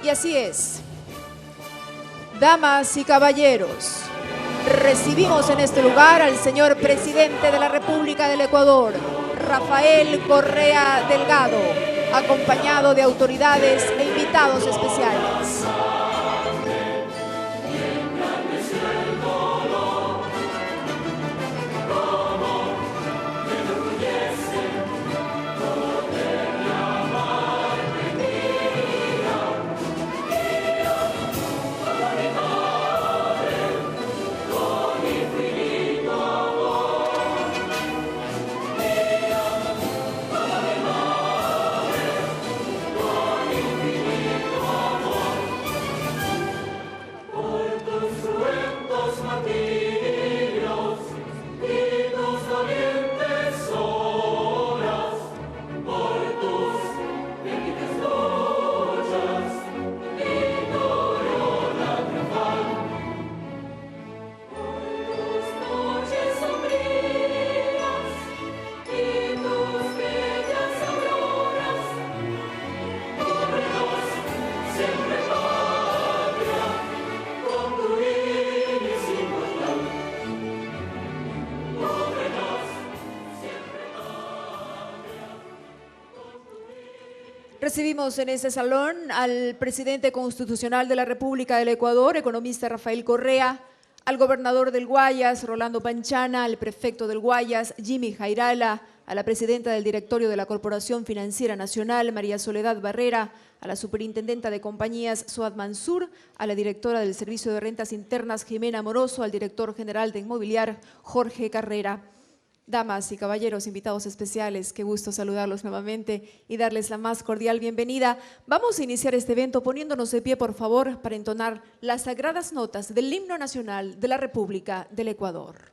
Y así es. Damas y caballeros, recibimos en este lugar al señor presidente de la República del Ecuador, Rafael Correa Delgado, acompañado de autoridades e invitados especiales. Recibimos en este salón al presidente constitucional de la República del Ecuador, economista Rafael Correa, al gobernador del Guayas, Rolando Panchana, al prefecto del Guayas, Jimmy Jairala, a la presidenta del directorio de la Corporación Financiera Nacional, María Soledad Barrera, a la superintendenta de compañías, Suad Mansur, a la directora del Servicio de Rentas Internas, Jimena Moroso, al director general de Inmobiliar, Jorge Carrera. Damas y caballeros, invitados especiales, qué gusto saludarlos nuevamente y darles la más cordial bienvenida. Vamos a iniciar este evento poniéndonos de pie, por favor, para entonar las sagradas notas del himno nacional de la República del Ecuador.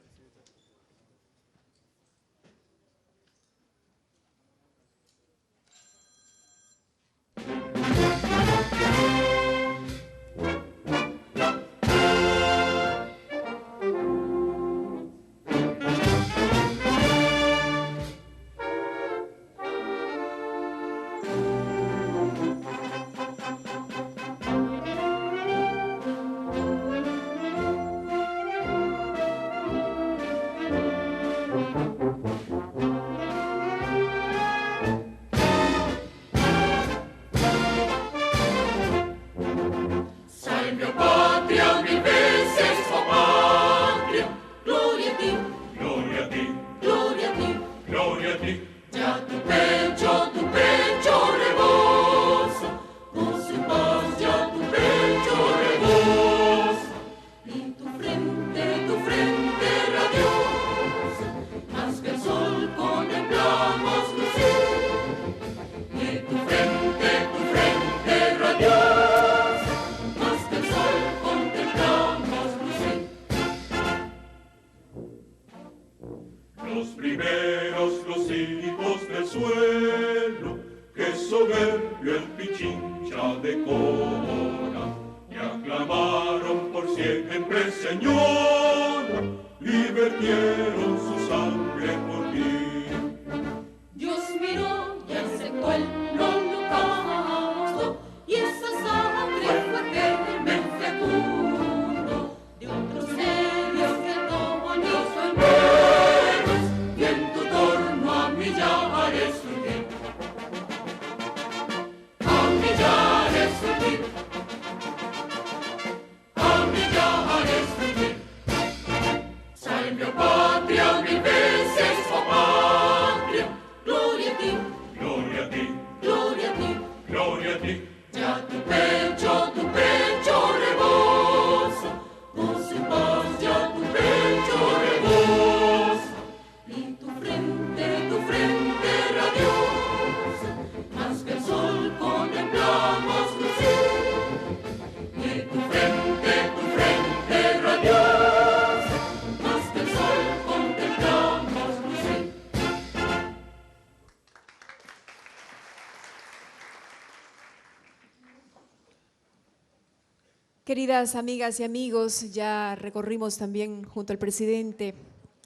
Queridas amigas y amigos, ya recorrimos también junto al presidente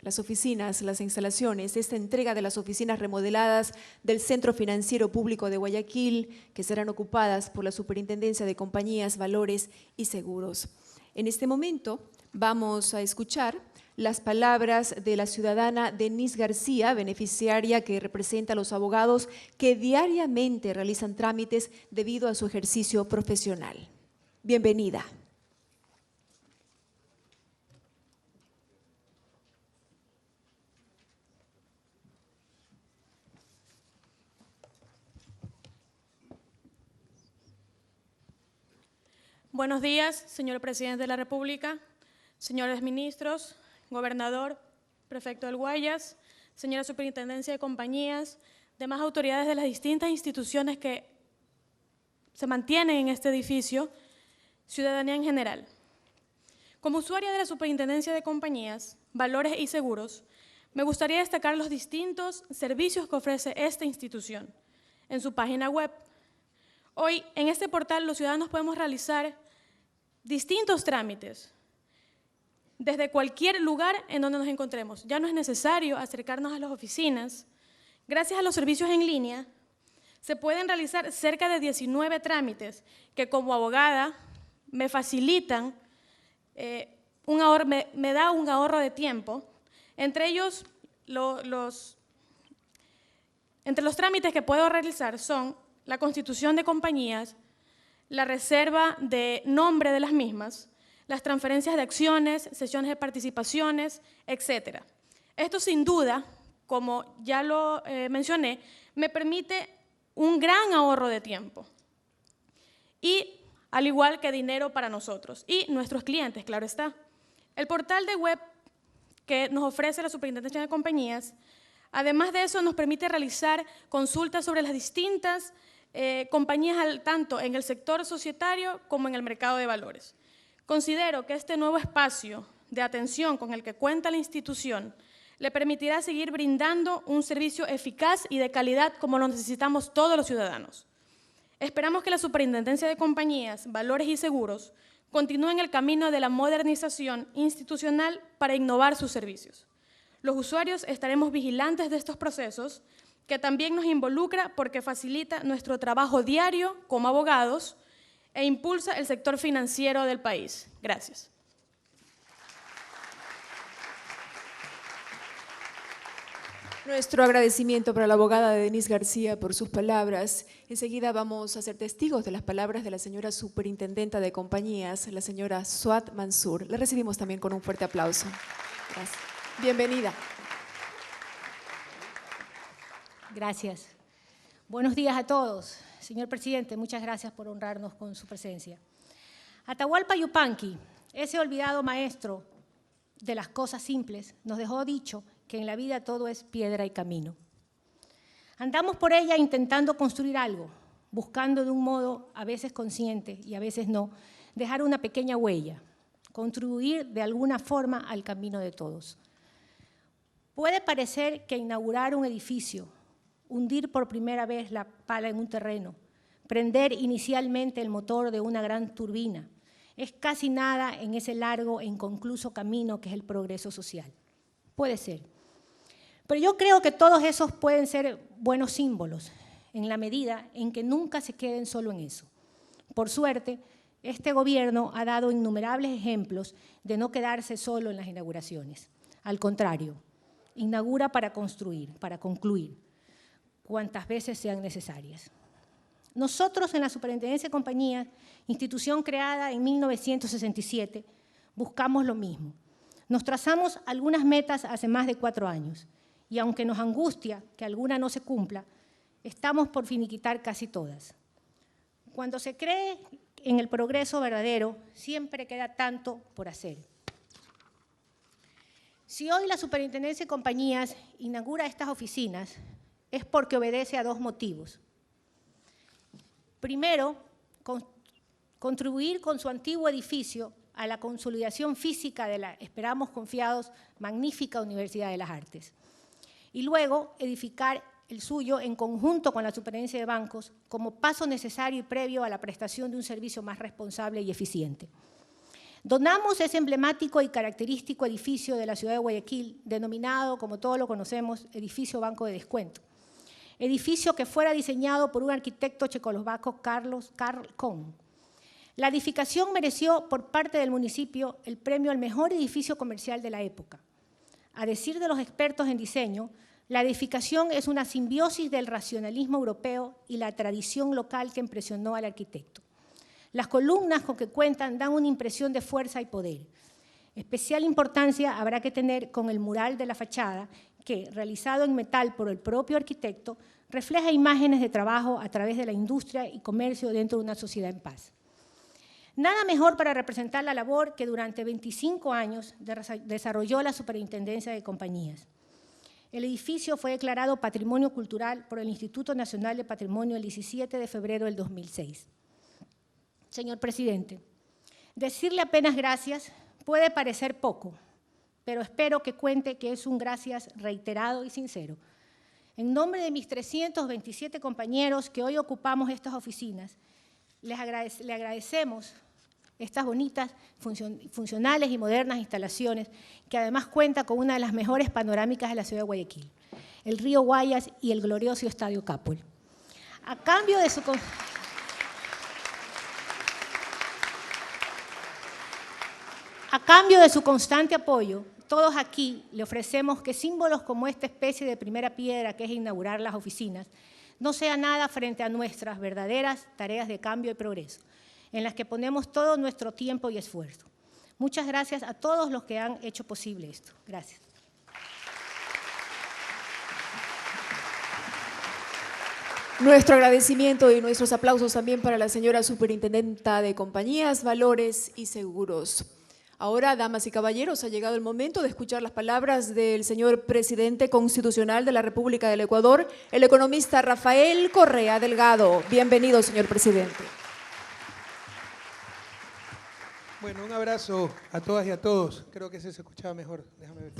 las oficinas, las instalaciones, esta entrega de las oficinas remodeladas del Centro Financiero Público de Guayaquil, que serán ocupadas por la Superintendencia de Compañías, Valores y Seguros. En este momento vamos a escuchar las palabras de la ciudadana Denise García, beneficiaria que representa a los abogados que diariamente realizan trámites debido a su ejercicio profesional. Bienvenida. Buenos días, señor presidente de la República, señores ministros, gobernador, prefecto del Guayas, señora superintendencia de compañías, demás autoridades de las distintas instituciones que se mantienen en este edificio, ciudadanía en general. Como usuaria de la Superintendencia de Compañías, Valores y Seguros, me gustaría destacar los distintos servicios que ofrece esta institución en su página web. Hoy, en este portal, los ciudadanos podemos realizar distintos trámites desde cualquier lugar en donde nos encontremos. Ya no es necesario acercarnos a las oficinas. Gracias a los servicios en línea, se pueden realizar cerca de 19 trámites que como abogada me facilitan, me da un ahorro de tiempo. Entre ellos, entre los trámites que puedo realizar son la constitución de compañías, la reserva de nombre de las mismas, las transferencias de acciones, sesiones de participaciones, etc. Esto sin duda, como ya lo mencioné, me permite un gran ahorro de tiempo y al igual que dinero para nosotros y nuestros clientes, claro está. El portal de web que nos ofrece la Superintendencia de Compañías, además de eso, nos permite realizar consultas sobre las distintas compañías tanto en el sector societario como en el mercado de valores. Considero que este nuevo espacio de atención con el que cuenta la institución le permitirá seguir brindando un servicio eficaz y de calidad como lo necesitamos todos los ciudadanos. Esperamos que la Superintendencia de Compañías, Valores y Seguros continúe en el camino de la modernización institucional para innovar sus servicios. Los usuarios estaremos vigilantes de estos procesos que también nos involucra porque facilita nuestro trabajo diario como abogados e impulsa el sector financiero del país. Gracias. Nuestro agradecimiento para la abogada Denise García por sus palabras. Enseguida vamos a ser testigos de las palabras de la señora superintendenta de compañías, la señora Suat Mansur. La recibimos también con un fuerte aplauso. Gracias. Bienvenida. Gracias. Buenos días a todos. Señor presidente, muchas gracias por honrarnos con su presencia. Atahualpa Yupanqui, ese olvidado maestro de las cosas simples, nos dejó dicho que en la vida todo es piedra y camino. Andamos por ella intentando construir algo, buscando de un modo a veces consciente y a veces no, dejar una pequeña huella, contribuir de alguna forma al camino de todos. Puede parecer que inaugurar un edificio, hundir por primera vez la pala en un terreno, prender inicialmente el motor de una gran turbina, es casi nada en ese largo e inconcluso camino que es el progreso social. Puede ser. Pero yo creo que todos esos pueden ser buenos símbolos, en la medida en que nunca se queden solo en eso. Por suerte, este gobierno ha dado innumerables ejemplos de no quedarse solo en las inauguraciones. Al contrario, inaugura para construir, para concluir, cuantas veces sean necesarias. Nosotros en la Superintendencia de Compañías, institución creada en 1967, buscamos lo mismo. Nos trazamos algunas metas hace más de 4 años y aunque nos angustia que alguna no se cumpla, estamos por finiquitar casi todas. Cuando se cree en el progreso verdadero, siempre queda tanto por hacer. Si hoy la Superintendencia de Compañías inaugura estas oficinas, es porque obedece a 2 motivos. Primero, contribuir con su antiguo edificio a la consolidación física de la, esperamos confiados, magnífica Universidad de las Artes. Y luego, edificar el suyo en conjunto con la Superintendencia de Bancos como paso necesario y previo a la prestación de un servicio más responsable y eficiente. Donamos ese emblemático y característico edificio de la ciudad de Guayaquil, denominado, como todos lo conocemos, Edificio Banco de Descuento. Edificio que fuera diseñado por un arquitecto checoslovaco, Karl Kohn. La edificación mereció por parte del municipio el premio al mejor edificio comercial de la época. A decir de los expertos en diseño, la edificación es una simbiosis del racionalismo europeo y la tradición local que impresionó al arquitecto. Las columnas con que cuentan dan una impresión de fuerza y poder. Especial importancia habrá que tener con el mural de la fachada, que, realizado en metal por el propio arquitecto, refleja imágenes de trabajo a través de la industria y comercio dentro de una sociedad en paz. Nada mejor para representar la labor que durante 25 años desarrolló la Superintendencia de Compañías. El edificio fue declarado Patrimonio Cultural por el Instituto Nacional de Patrimonio el 17 de febrero del 2006. Señor presidente, decirle apenas gracias puede parecer poco, pero espero que cuente que es un gracias reiterado y sincero. En nombre de mis 327 compañeros que hoy ocupamos estas oficinas, le agradecemos estas bonitas, funcionales y modernas instalaciones, que además cuenta con una de las mejores panorámicas de la ciudad de Guayaquil, el río Guayas y el glorioso Estadio Capul. A cambio de su constante apoyo, todos aquí le ofrecemos que símbolos como esta especie de primera piedra que es inaugurar las oficinas no sea nada frente a nuestras verdaderas tareas de cambio y progreso, en las que ponemos todo nuestro tiempo y esfuerzo. Muchas gracias a todos los que han hecho posible esto. Gracias. Nuestro agradecimiento y nuestros aplausos también para la señora Superintendenta de Compañías, Valores y Seguros. Ahora, damas y caballeros, ha llegado el momento de escuchar las palabras del señor Presidente Constitucional de la República del Ecuador, el economista Rafael Correa Delgado. Bienvenido, señor Presidente. Bueno, un abrazo a todas y a todos. Creo que ese se escuchaba mejor. Déjame ver.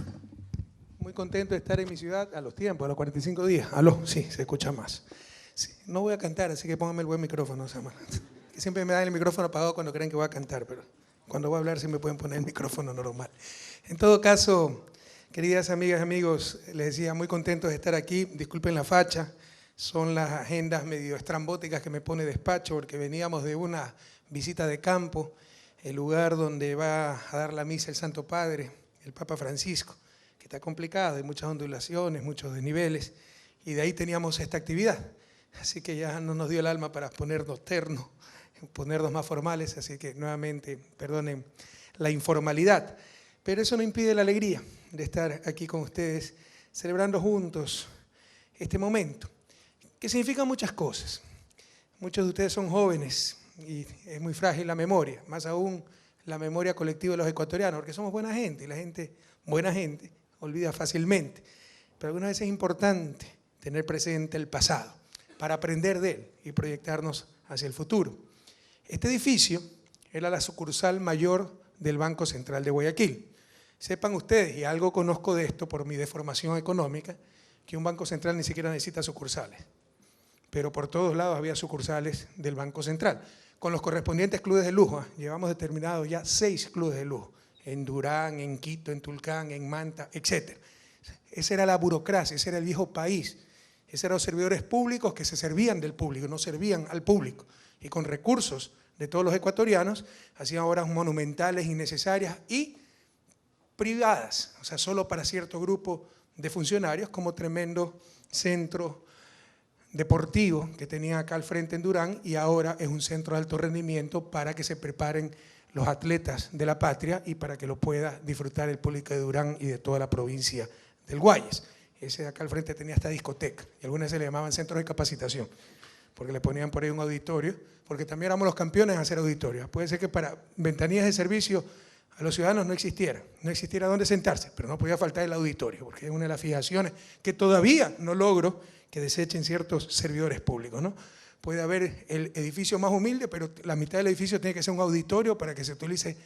Muy contento de estar en mi ciudad a los tiempos, a los 45 días. Aló, sí, se escucha más. Sí, no voy a cantar, así que pónganme el buen micrófono, Samara. Que siempre me dan el micrófono apagado cuando creen que voy a cantar, pero cuando voy a hablar sí me pueden poner el micrófono normal. En todo caso, queridas amigas y amigos, les decía, muy contentos de estar aquí. Disculpen la facha, son las agendas medio estrambóticas que me pone despacho, porque veníamos de una visita de campo, el lugar donde va a dar la misa el Santo Padre, el Papa Francisco, que está complicado, hay muchas ondulaciones, muchos desniveles, y de ahí teníamos esta actividad. Así que ya no nos dio el alma para ponernos ternos, ponernos más formales, así que nuevamente, perdonen la informalidad. Pero eso no impide la alegría de estar aquí con ustedes, celebrando juntos este momento, que significa muchas cosas. Muchos de ustedes son jóvenes y es muy frágil la memoria, más aún la memoria colectiva de los ecuatorianos, porque somos buena gente y la gente, buena gente, olvida fácilmente. Pero algunas veces es importante tener presente el pasado para aprender de él y proyectarnos hacia el futuro. Este edificio era la sucursal mayor del Banco Central de Guayaquil. Sepan ustedes, y algo conozco de esto por mi deformación económica, que un Banco Central ni siquiera necesita sucursales. Pero por todos lados había sucursales del Banco Central, con los correspondientes clubes de lujo. Llevamos determinados ya 6 clubes de lujo, en Durán, en Quito, en Tulcán, en Manta, etc. Esa era la burocracia, ese era el viejo país. Esos eran los servidores públicos que se servían del público, no servían al público. Y con recursos de todos los ecuatorianos hacían obras monumentales, innecesarias y privadas, o sea, solo para cierto grupo de funcionarios, como tremendo centro deportivo que tenían acá al frente en Durán, y ahora es un centro de alto rendimiento para que se preparen los atletas de la patria y para que lo pueda disfrutar el público de Durán y de toda la provincia del Guayas. Ese de acá al frente tenía hasta discoteca, y algunas se le llamaban centros de capacitación, porque le ponían por ahí un auditorio, porque también éramos los campeones en hacer auditorios. Puede ser que para ventanillas de servicio a los ciudadanos no existiera dónde sentarse, pero no podía faltar el auditorio, porque es una de las fijaciones que todavía no logro que desechen ciertos servidores públicos, ¿no? Puede haber el edificio más humilde, pero la mitad del edificio tiene que ser un auditorio para que se utilice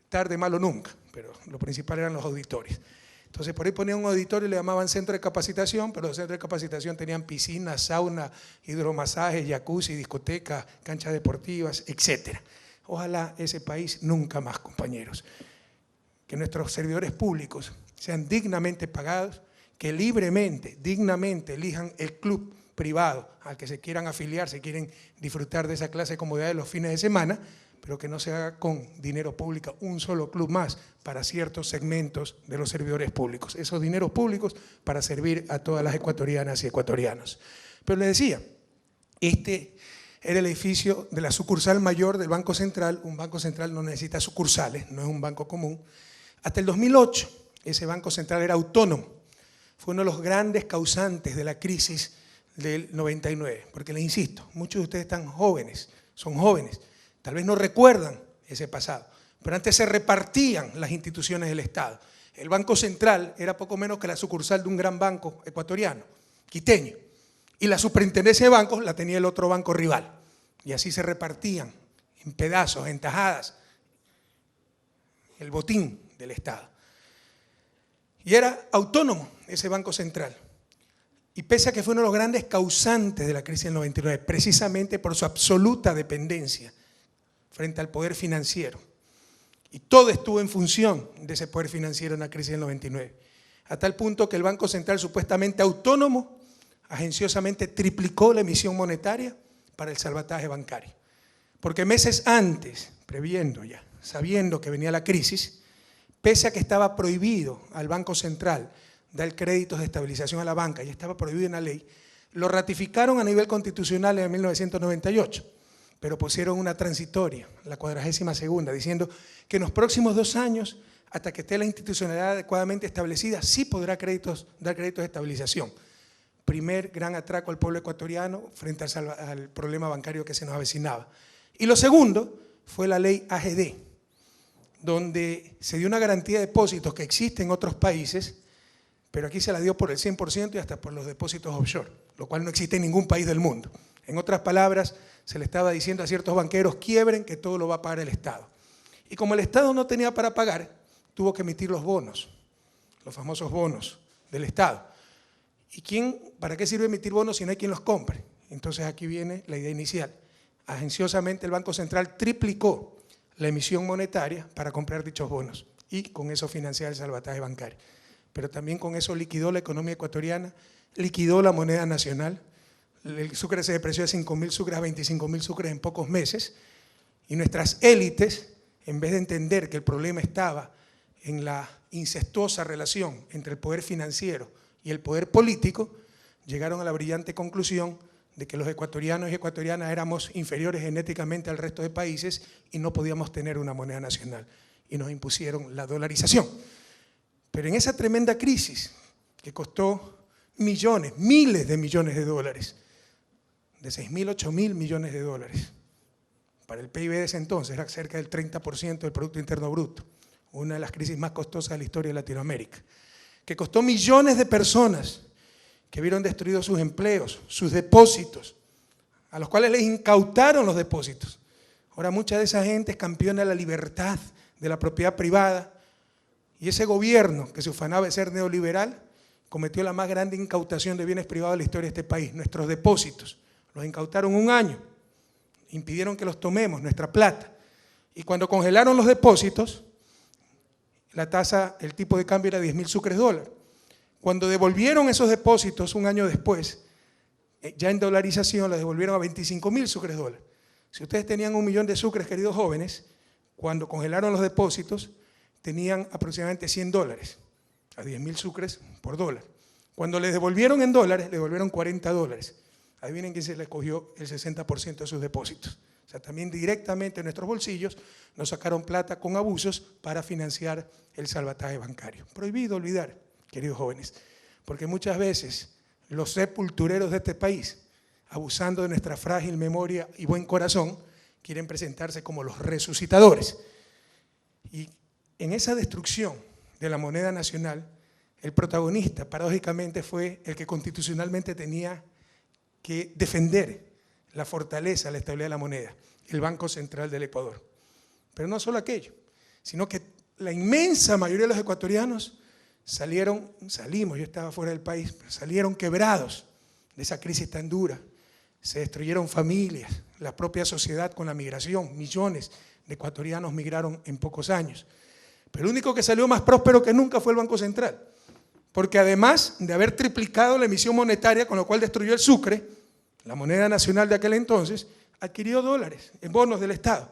tarde, mal o nunca, pero lo principal eran los auditorios. Entonces por ahí ponían un auditorio y le llamaban centro de capacitación, pero los centros de capacitación tenían piscinas, sauna, hidromasajes, jacuzzi, discotecas, canchas deportivas, etc. Ojalá ese país nunca más, compañeros. Que nuestros servidores públicos sean dignamente pagados, que libremente, dignamente elijan el club privado al que se quieran afiliar, se quieren disfrutar de esa clase de comodidades los fines de semana, pero que no se haga con dinero público un solo club más para ciertos segmentos de los servidores públicos. Esos dineros públicos para servir a todas las ecuatorianas y ecuatorianos. Pero les decía, este era el edificio de la sucursal mayor del Banco Central. Un Banco Central no necesita sucursales, no es un banco común. Hasta el 2008, ese Banco Central era autónomo. Fue uno de los grandes causantes de la crisis del 99. Porque les insisto, muchos de ustedes están jóvenes, son jóvenes, tal vez no recuerdan ese pasado, pero antes se repartían las instituciones del Estado. El Banco Central era poco menos que la sucursal de un gran banco ecuatoriano, quiteño, y la superintendencia de bancos la tenía el otro banco rival. Y así se repartían en pedazos, en tajadas, el botín del Estado. Y era autónomo ese Banco Central. Y pese a que fue uno de los grandes causantes de la crisis del 99, precisamente por su absoluta dependencia frente al poder financiero. Y todo estuvo en función de ese poder financiero en la crisis del 99. A tal punto que el Banco Central, supuestamente autónomo, agenciosamente triplicó la emisión monetaria para el salvataje bancario. Porque meses antes, previendo ya, sabiendo que venía la crisis, pese a que estaba prohibido al Banco Central dar créditos de estabilización a la banca, y estaba prohibido en la ley, lo ratificaron a nivel constitucional en 1998, pero pusieron una transitoria, la 42ª, diciendo que en los próximos 2 años, hasta que esté la institucionalidad adecuadamente establecida, sí podrá dar créditos de estabilización. Primer gran atraco al pueblo ecuatoriano frente al problema bancario que se nos avecinaba. Y lo segundo fue la ley AGD, donde se dio una garantía de depósitos que existe en otros países, pero aquí se la dio por el 100% y hasta por los depósitos offshore, lo cual no existe en ningún país del mundo. En otras palabras, se le estaba diciendo a ciertos banqueros, quiebren, que todo lo va a pagar el Estado. Y como el Estado no tenía para pagar, tuvo que emitir los bonos, los famosos bonos del Estado. ¿Y para qué sirve emitir bonos si no hay quien los compre? Entonces aquí viene la idea inicial. Agenciosamente el Banco Central triplicó la emisión monetaria para comprar dichos bonos y con eso financiar el salvataje bancario. Pero también con eso liquidó la economía ecuatoriana, liquidó la moneda nacional. El sucre se depreció de 5.000 sucres a 25.000 sucres en pocos meses y nuestras élites, en vez de entender que el problema estaba en la incestuosa relación entre el poder financiero y el poder político, llegaron a la brillante conclusión de que los ecuatorianos y ecuatorianas éramos inferiores genéticamente al resto de países y no podíamos tener una moneda nacional y nos impusieron la dolarización. Pero en esa tremenda crisis que costó millones, miles de millones de dólares, de 6.000, 8.000 millones de dólares, para el PIB de ese entonces era cerca del 30% del Producto Interno Bruto, una de las crisis más costosas de la historia de Latinoamérica, que costó millones de personas que vieron destruidos sus empleos, sus depósitos, a los cuales les incautaron los depósitos. Ahora mucha de esa gente es campeona de la libertad, de la propiedad privada, y ese gobierno que se ufanaba de ser neoliberal cometió la más grande incautación de bienes privados de la historia de este país, nuestros depósitos. Los incautaron 1 año, impidieron que los tomemos, nuestra plata. Y cuando congelaron los depósitos, la tasa, el tipo de cambio era 10.000 sucres dólar. Cuando devolvieron esos depósitos 1 año después, ya en dolarización, los devolvieron a 25.000 sucres dólar. Si ustedes tenían 1 millón de sucres, queridos jóvenes, cuando congelaron los depósitos, tenían aproximadamente $100, a 10.000 sucres por dólar. Cuando les devolvieron en dólares, les devolvieron $40. Adivinen quién se les cogió el 60% de sus depósitos. O sea, también directamente en nuestros bolsillos nos sacaron plata con abusos para financiar el salvataje bancario. Prohibido olvidar, queridos jóvenes, porque muchas veces los sepultureros de este país, abusando de nuestra frágil memoria y buen corazón, quieren presentarse como los resucitadores. Y en esa destrucción de la moneda nacional, el protagonista, paradójicamente, fue el que constitucionalmente tenía que defender la fortaleza, la estabilidad de la moneda, el Banco Central del Ecuador. Pero no solo aquello, sino que la inmensa mayoría de los ecuatorianos salimos, yo estaba fuera del país, pero salieron quebrados de esa crisis tan dura. Se destruyeron familias, la propia sociedad con la migración, millones de ecuatorianos migraron en pocos años. Pero el único que salió más próspero que nunca fue el Banco Central, porque además de haber triplicado la emisión monetaria, con lo cual destruyó el sucre, la moneda nacional de aquel entonces, adquirió dólares en bonos del Estado.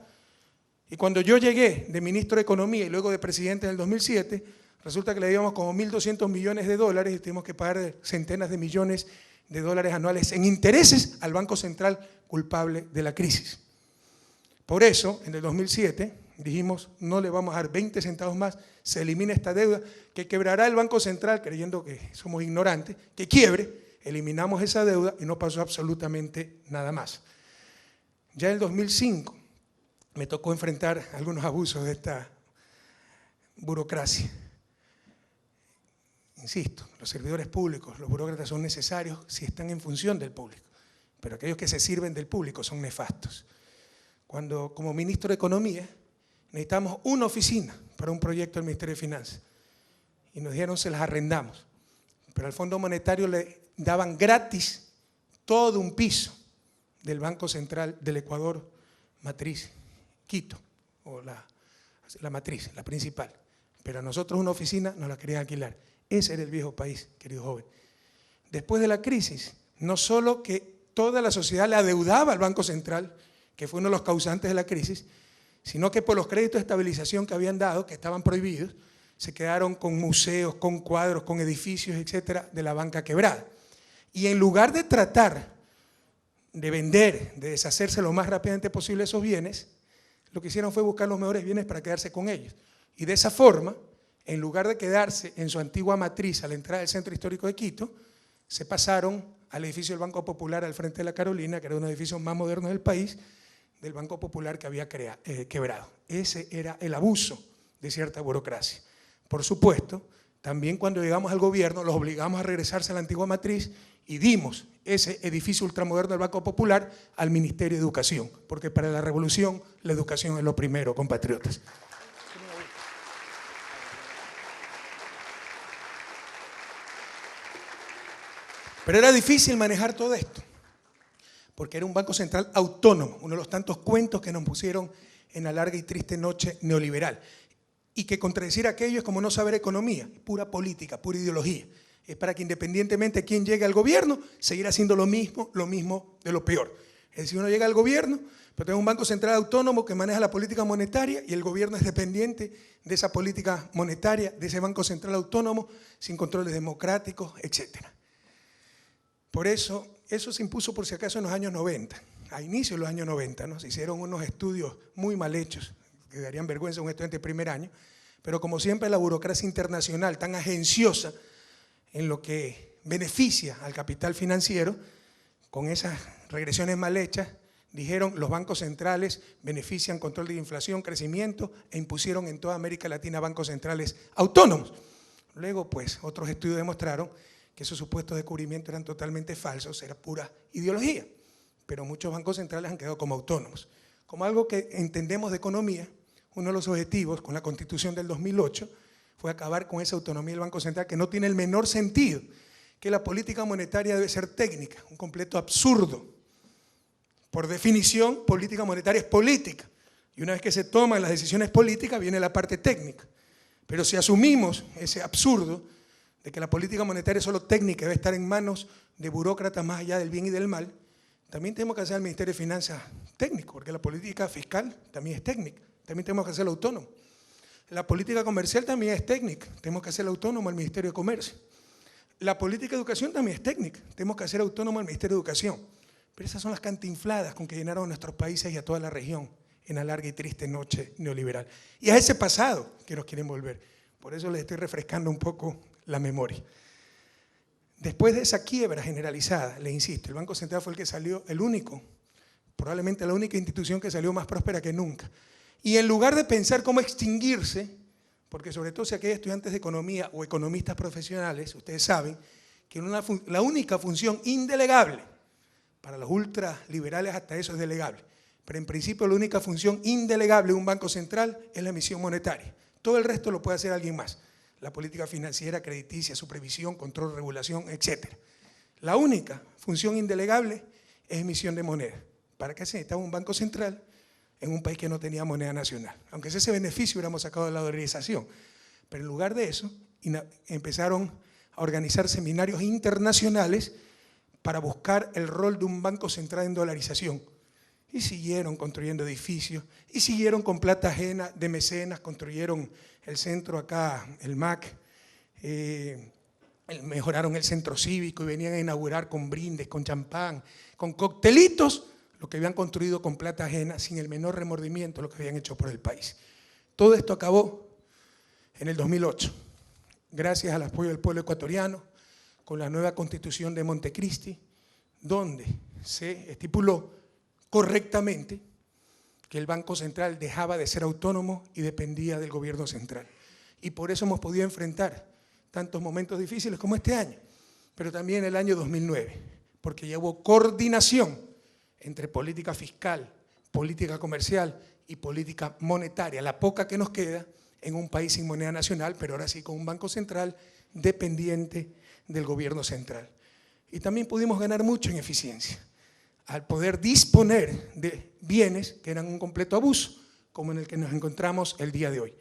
Y cuando yo llegué de ministro de Economía y luego de presidente en el 2007, resulta que le debíamos como 1.200 millones de dólares y tuvimos que pagar centenas de millones de dólares anuales en intereses al Banco Central culpable de la crisis. Por eso, en el 2007, dijimos, no le vamos a dar 20 centavos más, se elimina esta deuda, que quebrará el Banco Central, creyendo que somos ignorantes, que quiebre, eliminamos esa deuda y no pasó absolutamente nada más. Ya en el 2005 me tocó enfrentar algunos abusos de esta burocracia. Insisto, los servidores públicos, los burócratas son necesarios si están en función del público, pero aquellos que se sirven del público son nefastos. Cuando, como ministro de Economía, necesitamos una oficina para un proyecto del Ministerio de Finanzas y nos dijeron se las arrendamos, pero al Fondo Monetario le daban gratis todo un piso del Banco Central del Ecuador, matriz Quito, o la matriz, la principal, pero a nosotros una oficina nos la querían alquilar. Ese era el viejo país, querido joven. Después de la crisis, no solo que toda la sociedad le adeudaba al Banco Central, que fue uno de los causantes de la crisis, sino que por los créditos de estabilización que habían dado, que estaban prohibidos, se quedaron con museos, con cuadros, con edificios, etcétera, de la banca quebrada. Y en lugar de tratar de vender, de deshacerse lo más rápidamente posible esos bienes, lo que hicieron fue buscar los mejores bienes para quedarse con ellos. Y de esa forma, en lugar de quedarse en su antigua matriz a la entrada del Centro Histórico de Quito, se pasaron al edificio del Banco Popular al frente de la Carolina, que era uno de los edificios más modernos del país, del Banco Popular que había quebrado. Ese era el abuso de cierta burocracia. Por supuesto, también cuando llegamos al gobierno los obligamos a regresarse a la antigua matriz y dimos ese edificio ultramoderno del Banco Popular al Ministerio de Educación, porque para la revolución la educación es lo primero, compatriotas. Pero era difícil manejar todo esto, porque era un banco central autónomo, uno de los tantos cuentos que nos pusieron en la larga y triste noche neoliberal. Y que contradecir aquello es como no saber economía, pura política, pura ideología. Es para que independientemente de quién llegue al gobierno, seguir haciendo lo mismo de lo peor. Es decir, uno llega al gobierno, pero tiene un banco central autónomo que maneja la política monetaria y el gobierno es dependiente de esa política monetaria, de ese banco central autónomo, sin controles democráticos, etcétera. Por eso se impuso por si acaso en los años 90, a inicios de los años 90, ¿no? Se hicieron unos estudios muy mal hechos, que darían vergüenza a un estudiante de primer año, pero como siempre la burocracia internacional tan agenciosa en lo que beneficia al capital financiero, con esas regresiones mal hechas, dijeron los bancos centrales benefician control de inflación, crecimiento, e impusieron en toda América Latina bancos centrales autónomos. Luego, pues, otros estudios demostraron que esos supuestos descubrimientos eran totalmente falsos, era pura ideología, pero muchos bancos centrales han quedado como autónomos. Como algo que entendemos de economía, uno de los objetivos con la Constitución del 2008 fue acabar con esa autonomía del Banco Central que no tiene el menor sentido, que la política monetaria debe ser técnica, un completo absurdo. Por definición, política monetaria es política, y una vez que se toman las decisiones políticas viene la parte técnica. Pero si asumimos ese absurdo de que la política monetaria es solo técnica, debe estar en manos de burócratas más allá del bien y del mal, también tenemos que hacer al Ministerio de Finanzas técnico, porque la política fiscal también es técnica, también tenemos que hacerlo autónomo. La política comercial también es técnica, tenemos que hacerlo autónomo al Ministerio de Comercio. La política de educación también es técnica, tenemos que hacer autónomo al Ministerio de Educación. Pero esas son las cantinfladas con que llenaron a nuestros países y a toda la región en la larga y triste noche neoliberal. Y a ese pasado que nos quieren volver. Por eso les estoy refrescando un poco la memoria. Después de esa quiebra generalizada, le insisto, el Banco Central fue el que salió, el único, probablemente la única institución que salió más próspera que nunca. Y en lugar de pensar cómo extinguirse, porque sobre todo si aquellos estudiantes de economía o economistas profesionales, ustedes saben que la única función indelegable, para los ultraliberales hasta eso es delegable, pero en principio la única función indelegable de un banco central es la emisión monetaria. Todo el resto lo puede hacer alguien más. La política financiera, crediticia, supervisión, control, regulación, etc. La única función indelegable es emisión de moneda. ¿Para qué se necesitaba un banco central en un país que no tenía moneda nacional. Aunque ese beneficio hubiéramos sacado de la dolarización. Pero en lugar de eso, empezaron a organizar seminarios internacionales para buscar el rol de un banco central en dolarización. Y siguieron construyendo edificios, y siguieron con plata ajena de mecenas, construyeron el centro acá, el MAC, mejoraron el centro cívico y venían a inaugurar con brindes, con champán, con coctelitos, lo que habían construido con plata ajena, sin el menor remordimiento lo que habían hecho por el país. Todo esto acabó en el 2008, gracias al apoyo del pueblo ecuatoriano, con la nueva Constitución de Montecristi, donde se estipuló correctamente que el Banco Central dejaba de ser autónomo y dependía del gobierno central. Y por eso hemos podido enfrentar tantos momentos difíciles como este año, pero también el año 2009, porque ya hubo coordinación entre política fiscal, política comercial y política monetaria, la poca que nos queda en un país sin moneda nacional, pero ahora sí con un banco central dependiente del gobierno central. Y también pudimos ganar mucho en eficiencia, al poder disponer de bienes que eran un completo abuso, como en el que nos encontramos el día de hoy.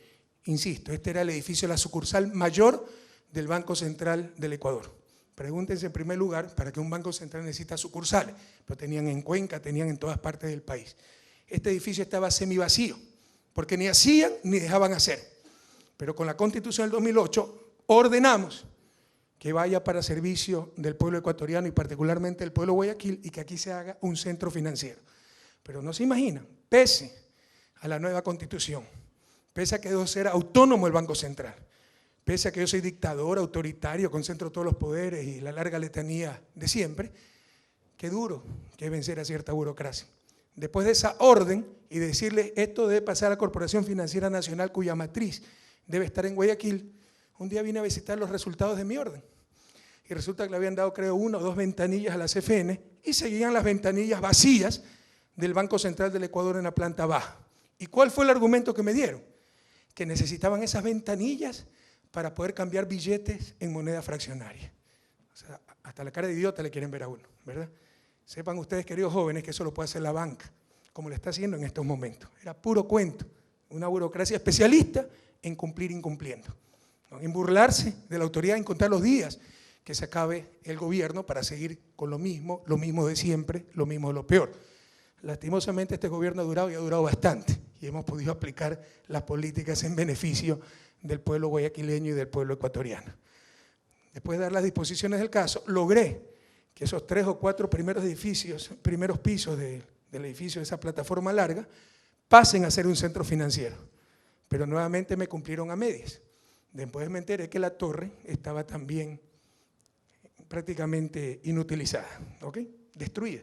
Insisto, este era el edificio, la sucursal mayor del Banco Central del Ecuador. Pregúntense en primer lugar, ¿para qué un banco central necesita sucursales? Lo tenían en Cuenca, tenían en todas partes del país. Este edificio estaba semivacío, porque ni hacían ni dejaban hacer. Pero con la Constitución del 2008 ordenamos que vaya para servicio del pueblo ecuatoriano y particularmente del pueblo de Guayaquil, y que aquí se haga un centro financiero. Pero no se imaginan, pese a la nueva Constitución, pese a que debo ser autónomo el Banco Central, pese a que yo soy dictador, autoritario, concentro todos los poderes y la larga letanía de siempre, qué duro que es vencer a cierta burocracia. Después de esa orden y de decirle esto debe pasar a la Corporación Financiera Nacional, cuya matriz debe estar en Guayaquil, un día vine a visitar los resultados de mi orden. Y resulta que le habían dado, creo, 1 o 2 ventanillas a la CFN y seguían las ventanillas vacías del Banco Central del Ecuador en la planta baja. ¿Y cuál fue el argumento que me dieron? Que necesitaban esas ventanillas para poder cambiar billetes en moneda fraccionaria. O sea, hasta la cara de idiota le quieren ver a uno, ¿verdad? Sepan ustedes, queridos jóvenes, que eso lo puede hacer la banca, como lo está haciendo en estos momentos. Era puro cuento, una burocracia especialista en cumplir incumpliendo, ¿no? En burlarse de la autoridad, en contar los días que se acabe el gobierno para seguir con lo mismo de siempre, lo mismo de lo peor. Lastimosamente este gobierno ha durado y ha durado bastante y hemos podido aplicar las políticas en beneficio del pueblo guayaquileño y del pueblo ecuatoriano. Después de dar las disposiciones del caso, logré que esos 3 o 4 primeros pisos del edificio de esa plataforma larga pasen a ser un centro financiero, pero nuevamente me cumplieron a medias. Después me enteré que la torre estaba también prácticamente inutilizada, ¿ok? Destruida.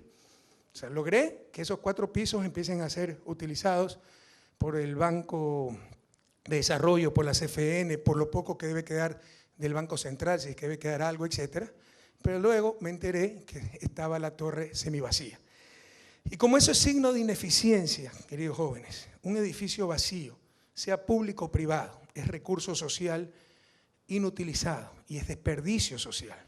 O sea, logré que esos 4 pisos empiecen a ser utilizados por el Banco de Desarrollo, por la CFN, por lo poco que debe quedar del Banco Central, si es que debe quedar algo, etcétera. Pero luego me enteré que estaba la torre semivacía. Y como eso es signo de ineficiencia, queridos jóvenes, un edificio vacío, sea público o privado, es recurso social inutilizado y es desperdicio social.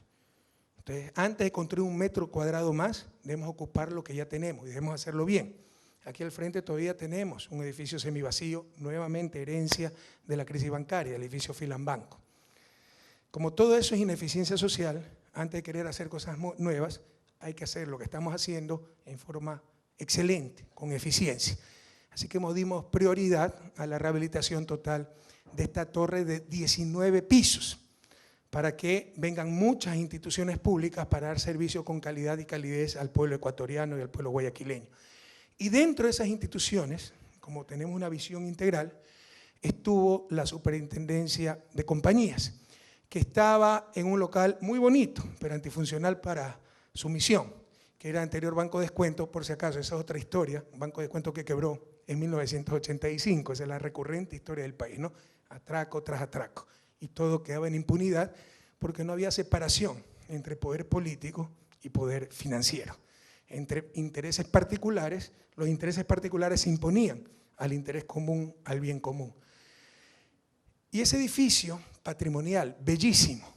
Entonces, antes de construir 1 metro cuadrado más, debemos ocupar lo que ya tenemos y debemos hacerlo bien. Aquí al frente todavía tenemos un edificio semivacío, nuevamente herencia de la crisis bancaria, el edificio Filambanco. Como todo eso es ineficiencia social, antes de querer hacer cosas nuevas, hay que hacer lo que estamos haciendo en forma excelente, con eficiencia. Así que dimos prioridad a la rehabilitación total de esta torre de 19 pisos, para que vengan muchas instituciones públicas para dar servicio con calidad y calidez al pueblo ecuatoriano y al pueblo guayaquileño. Y dentro de esas instituciones, como tenemos una visión integral, estuvo la Superintendencia de Compañías, que estaba en un local muy bonito, pero antifuncional para su misión, que era anterior Banco Descuento, por si acaso, esa es otra historia, un Banco Descuento que quebró en 1985, esa es la recurrente historia del país, ¿no? Atraco tras atraco, y todo quedaba en impunidad porque no había separación entre poder político y poder financiero. Entre intereses particulares, los intereses particulares se imponían al interés común, al bien común. Y ese edificio patrimonial, bellísimo,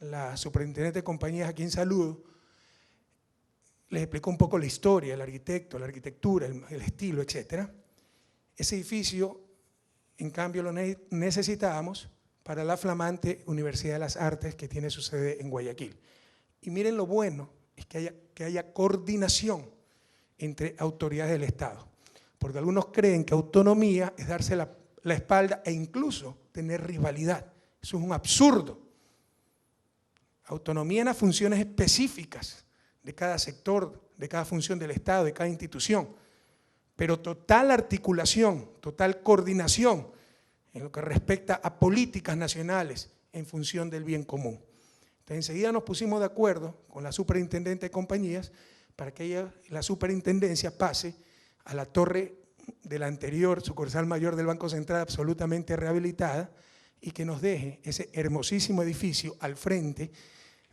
la Superintendencia de Compañías, a quien saludo, les explicó un poco la historia, el arquitecto, la arquitectura, el estilo, etc. Ese edificio, en cambio, lo necesitábamos para la flamante Universidad de las Artes que tiene su sede en Guayaquil. Y miren lo bueno, es que haya coordinación entre autoridades del Estado, porque algunos creen que autonomía es darse la espalda e incluso tener rivalidad. Eso es un absurdo. Autonomía en las funciones específicas de cada sector, de cada función del Estado, de cada institución, pero total articulación, total coordinación en lo que respecta a políticas nacionales en función del bien común. Entonces, enseguida nos pusimos de acuerdo con la superintendente de compañías para que la superintendencia pase a la torre de la anterior sucursal mayor del Banco Central absolutamente rehabilitada y que nos deje ese hermosísimo edificio al frente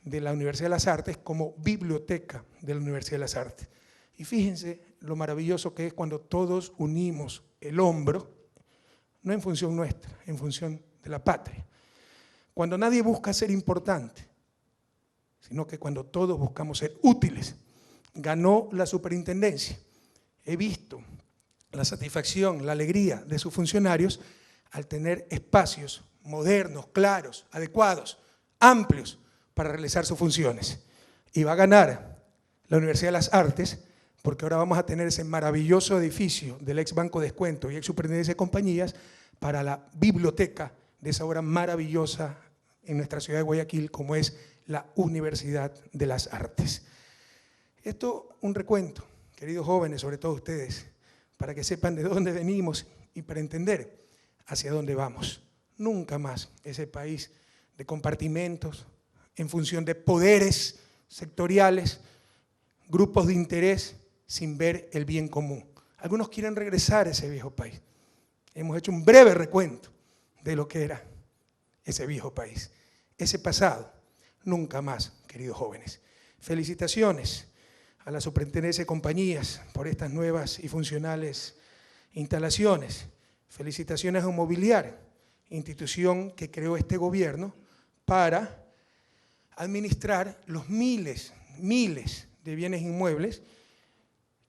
de la Universidad de las Artes como biblioteca de la Universidad de las Artes. Y fíjense lo maravilloso que es cuando todos unimos el hombro, no en función nuestra, en función de la patria. Cuando nadie busca ser importante, sino que cuando todos buscamos ser útiles. Ganó la superintendencia. He visto la satisfacción, la alegría de sus funcionarios al tener espacios modernos, claros, adecuados, amplios para realizar sus funciones. Y va a ganar la Universidad de las Artes porque ahora vamos a tener ese maravilloso edificio del ex Banco Descuento y ex Superintendencia de Compañías para la biblioteca de esa obra maravillosa en nuestra ciudad de Guayaquil como es la Universidad de las Artes. Esto un recuento, queridos jóvenes, sobre todo ustedes, para que sepan de dónde venimos y para entender hacia dónde vamos. Nunca más ese país de compartimentos en función de poderes sectoriales, grupos de interés sin ver el bien común. Algunos quieren regresar a ese viejo país. Hemos hecho un breve recuento de lo que era ese viejo país, ese pasado. Nunca más, queridos jóvenes. Felicitaciones a la Superintendencia de Compañías por estas nuevas y funcionales instalaciones. Felicitaciones a Mobiliar, institución que creó este gobierno para administrar los miles de bienes inmuebles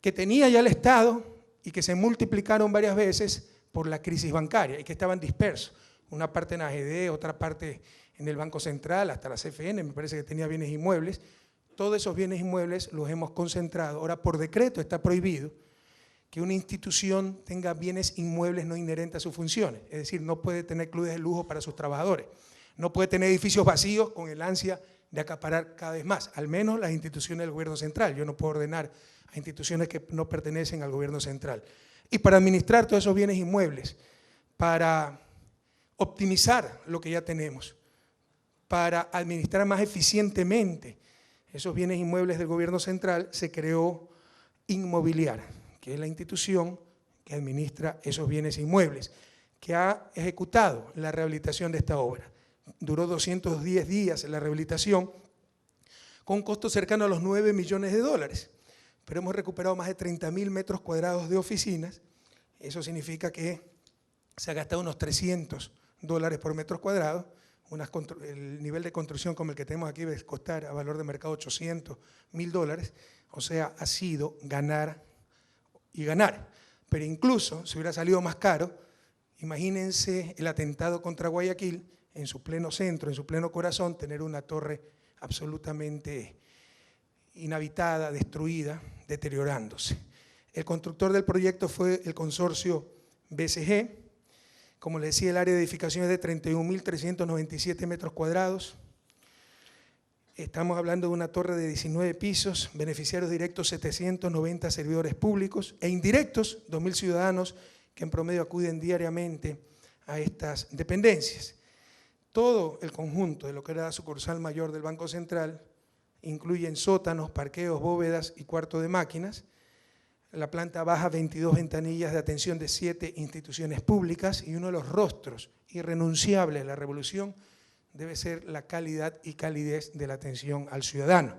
que tenía ya el Estado y que se multiplicaron varias veces por la crisis bancaria y que estaban dispersos. Una parte en AGD, otra parte en el Banco Central, hasta la CFN, me parece que tenía bienes inmuebles. Todos esos bienes inmuebles los hemos concentrado. Ahora, por decreto está prohibido que una institución tenga bienes inmuebles no inherentes a sus funciones. Es decir, no puede tener clubes de lujo para sus trabajadores. No puede tener edificios vacíos con el ansia de acaparar cada vez más, al menos las instituciones del gobierno central. Yo no puedo ordenar a instituciones que no pertenecen al gobierno central. Y para administrar todos esos bienes inmuebles, para optimizar lo que ya tenemos, para administrar más eficientemente esos bienes inmuebles del gobierno central, se creó Inmobiliar, que es la institución que administra esos bienes inmuebles, que ha ejecutado la rehabilitación de esta obra. Duró 210 días la rehabilitación, con un costo cercano a los 9 millones de dólares, pero hemos recuperado más de 30.000 metros cuadrados de oficinas. Eso significa que se ha gastado unos $300 por metro cuadrado. El nivel de construcción como el que tenemos aquí debe costar a valor de mercado $800.000, o sea, ha sido ganar y ganar. Pero incluso si hubiera salido más caro, imagínense el atentado contra Guayaquil, en su pleno centro, en su pleno corazón, tener una torre absolutamente inhabitada, destruida, deteriorándose. El constructor del proyecto fue el consorcio BCG. Como les decía, el área de edificación es de 31.397 metros cuadrados. Estamos hablando de una torre de 19 pisos, beneficiarios directos 790 servidores públicos e indirectos 2.000 ciudadanos que en promedio acuden diariamente a estas dependencias. Todo el conjunto de lo que era la sucursal mayor del Banco Central incluyen sótanos, parqueos, bóvedas y cuarto de máquinas. La planta baja 22 ventanillas de atención de 7 instituciones públicas y uno de los rostros irrenunciables de la revolución debe ser la calidad y calidez de la atención al ciudadano.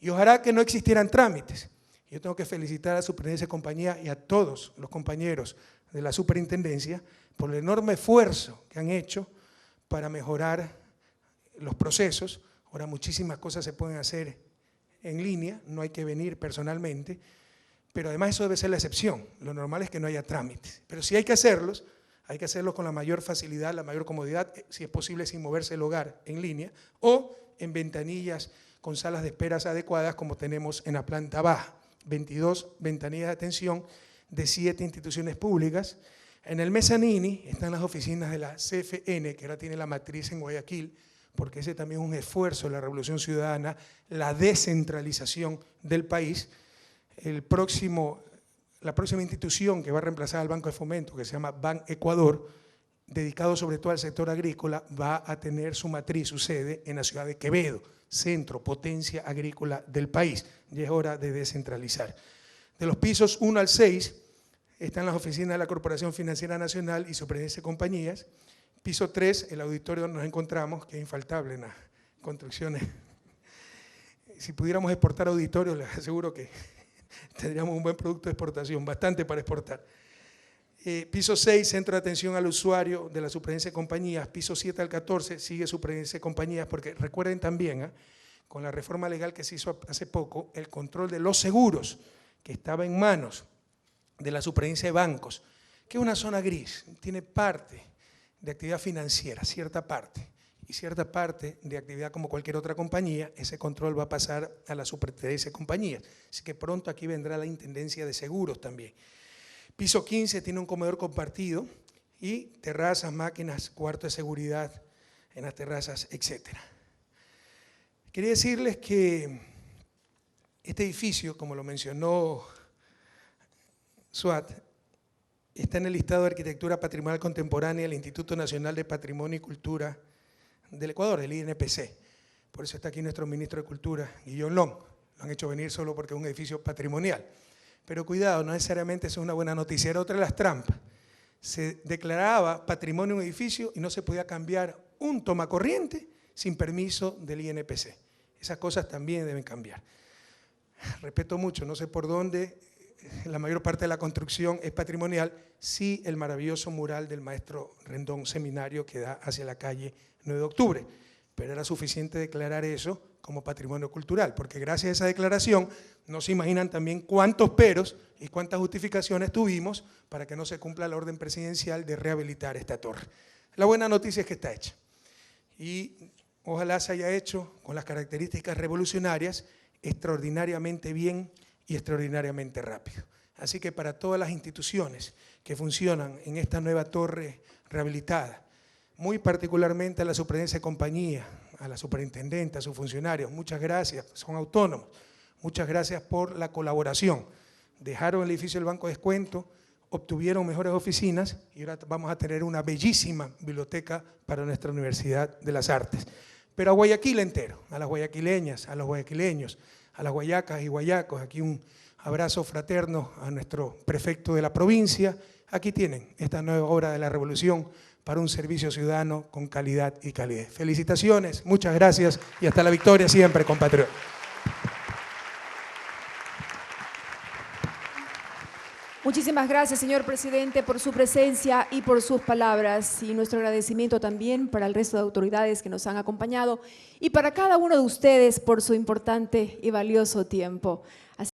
Y ojalá que no existieran trámites. Yo tengo que felicitar a la Superintendencia de Compañía y a todos los compañeros de la Superintendencia por el enorme esfuerzo que han hecho para mejorar los procesos. Ahora muchísimas cosas se pueden hacer en línea, no hay que venir personalmente, pero además eso debe ser la excepción. Lo normal es que no haya trámites. Pero si hay que hacerlos con la mayor facilidad, la mayor comodidad, si es posible sin moverse el hogar en línea, o en ventanillas con salas de esperas adecuadas como tenemos en la planta baja. 22 ventanillas de atención de 7 instituciones públicas. En el Mezzanini están las oficinas de la CFN, que ahora tiene la matriz en Guayaquil, porque ese también es un esfuerzo de la Revolución Ciudadana, la descentralización del país. La próxima institución que va a reemplazar al Banco de Fomento, que se llama Ban Ecuador, dedicado sobre todo al sector agrícola, va a tener su matriz, su sede en la ciudad de Quevedo, centro, potencia agrícola del país. Ya es hora de descentralizar. De los pisos 1 al 6 están las oficinas de la Corporación Financiera Nacional y Superintendencia de Compañías. Piso 3, el auditorio donde nos encontramos, que es infaltable en las construcciones. Si pudiéramos exportar auditorios, les aseguro que tendríamos un buen producto de exportación, bastante para exportar. Piso 6, Centro de Atención al Usuario de la Superintendencia de Compañías. Piso 7 al 14, sigue Superintendencia de Compañías, porque recuerden también, con la reforma legal que se hizo hace poco, el control de los seguros, que estaba en manos de la Superintendencia de Bancos, que es una zona gris, tiene parte de actividad financiera, cierta parte, y cierta parte de actividad como cualquier otra compañía, ese control va a pasar a la Superintendencia de Compañías. Así que pronto aquí vendrá la Intendencia de Seguros también. Piso 15 tiene un comedor compartido y terrazas, máquinas, cuarto de seguridad en las terrazas, etc. Quería decirles que este edificio, como lo mencionó Suat, está en el listado de Arquitectura Patrimonial Contemporánea del Instituto Nacional de Patrimonio y Cultura del Ecuador, el INPC. Por eso está aquí nuestro ministro de Cultura, Guillón Long. Lo han hecho venir solo porque es un edificio patrimonial. Pero cuidado, no necesariamente eso es una buena noticia, era otra de las trampas. Se declaraba patrimonio un edificio y no se podía cambiar un tomacorriente sin permiso del INPC. Esas cosas también deben cambiar. Respeto mucho, no sé por dónde, la mayor parte de la construcción es patrimonial, sí el maravilloso mural del maestro Rendón Seminario que da hacia la calle 9 de octubre, pero era suficiente declarar eso como patrimonio cultural, porque gracias a esa declaración no se imaginan también cuántos peros y cuántas justificaciones tuvimos para que no se cumpla la orden presidencial de rehabilitar esta torre. La buena noticia es que está hecha y ojalá se haya hecho con las características revolucionarias extraordinariamente bien y extraordinariamente rápido. Así que para todas las instituciones que funcionan en esta nueva torre rehabilitada, muy particularmente a la Superintendencia de Compañía, a la superintendente, a sus funcionarios, muchas gracias, son autónomos, muchas gracias por la colaboración. Dejaron el edificio del Banco de Descuento, obtuvieron mejores oficinas y ahora vamos a tener una bellísima biblioteca para nuestra Universidad de las Artes. Pero a Guayaquil entero, a las guayaquileñas, a los guayaquileños, a las guayacas y guayacos, aquí un abrazo fraterno a nuestro prefecto de la provincia. Aquí tienen esta nueva obra de la revolución para un servicio ciudadano con calidad y calidez. Felicitaciones, muchas gracias y hasta la victoria siempre, compatriotas. Muchísimas gracias, señor presidente, por su presencia y por sus palabras. Y nuestro agradecimiento también para el resto de autoridades que nos han acompañado y para cada uno de ustedes por su importante y valioso tiempo.